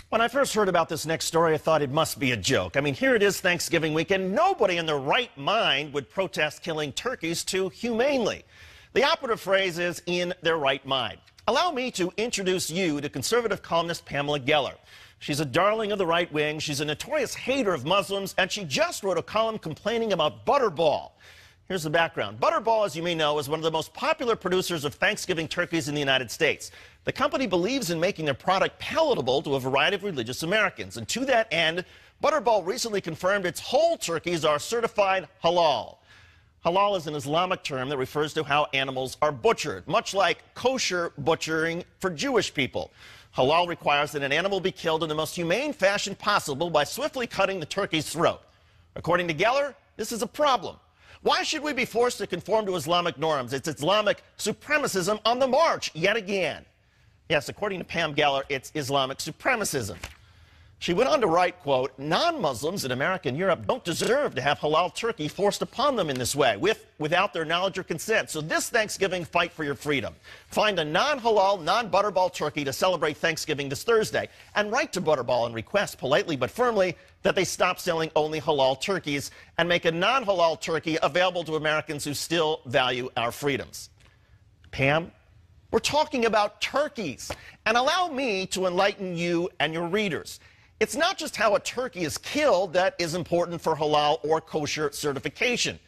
When I first heard about this next story, I thought it must be a joke. I mean, here it is Thanksgiving weekend. Nobody in their right mind would protest killing turkeys too humanely. The operative phrase is in their right mind. Allow me to introduce you to conservative columnist Pamela Geller. She's a darling of the right wing. She's a notorious hater of Muslims, and she just wrote a column complaining about Butterball. Here's the background. Butterball, as you may know, is one of the most popular producers of Thanksgiving turkeys in the United States. The company believes in making their product palatable to a variety of religious Americans. And to that end, Butterball recently confirmed its whole turkeys are certified halal. Halal is an Islamic term that refers to how animals are butchered, much like kosher butchering for Jewish people. Halal requires that an animal be killed in the most humane fashion possible by swiftly cutting the turkey's throat. According to Geller, this is a problem. Why should we be forced to conform to Islamic norms? It's Islamic supremacism on the march yet again. Yes, according to Pam Geller, it's Islamic supremacism. She went on to write, quote, non-Muslims in America and Europe don't deserve to have halal turkey forced upon them in this way, without their knowledge or consent. So this Thanksgiving, fight for your freedom. Find a non-halal, non-Butterball turkey to celebrate Thanksgiving this Thursday, and write to Butterball and request politely but firmly that they stop selling only halal turkeys and make a non-halal turkey available to Americans who still value our freedoms. Pam, we're talking about turkeys, and allow me to enlighten you and your readers. It's not just how a turkey is killed that is important for halal or kosher certification.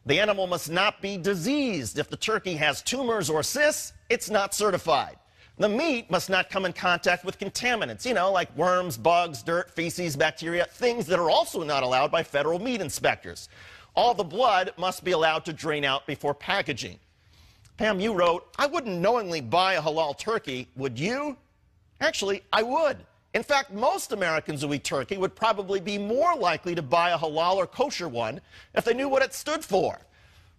The animal must not be diseased. If the turkey has tumors or cysts, it's not certified. The meat must not come in contact with contaminants, like worms, bugs, dirt, feces, bacteria, things that are also not allowed by federal meat inspectors. All the blood must be allowed to drain out before packaging. Pam, you wrote, I wouldn't knowingly buy a halal turkey, would you? Actually, I would. In fact, most Americans who eat turkey would probably be more likely to buy a halal or kosher one if they knew what it stood for.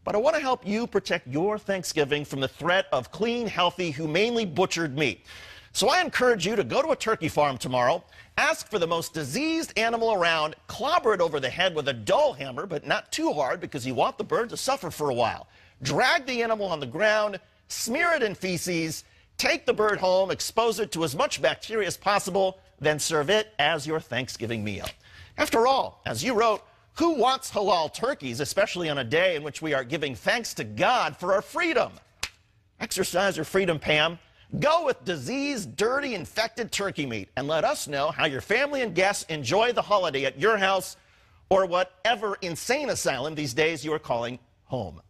But I want to help you protect your Thanksgiving from the threat of clean, healthy, humanely butchered meat. So I encourage you to go to a turkey farm tomorrow, ask for the most diseased animal around, clobber it over the head with a dull hammer, but not too hard because you want the bird to suffer for a while. Drag the animal on the ground, smear it in feces, take the bird home, expose it to as much bacteria as possible, then serve it as your Thanksgiving meal. After all, as you wrote, who wants halal turkeys, especially on a day in which we are giving thanks to God for our freedom? Exercise your freedom, Pam. Go with diseased, dirty, infected turkey meat and let us know how your family and guests enjoy the holiday at your house or whatever insane asylum these days you are calling home.